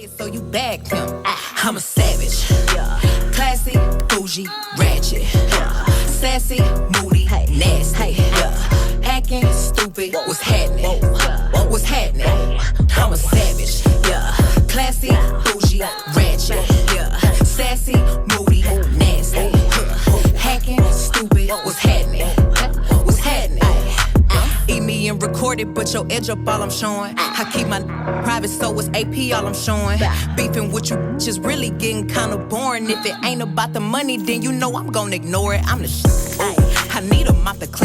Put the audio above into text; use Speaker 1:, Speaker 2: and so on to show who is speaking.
Speaker 1: So you bagged him. I'm a savage. Classy, bougie, ratchet. Sassy, moody, nasty. Acting stupid. What's happening? What's happening? I'm a savage. Classy, bougie, ratchet. Sassy, moody, nasty. Hacking, stupid. What's happening? What's happening? Eat me and record it, but your edge up all I'm showing. I keep my private, so it's AP all I'm showing. Beefing with you just really getting kinda boring. If it ain't about the money, then you know I'm gonna ignore it. I'm the shit. I need a mop to clean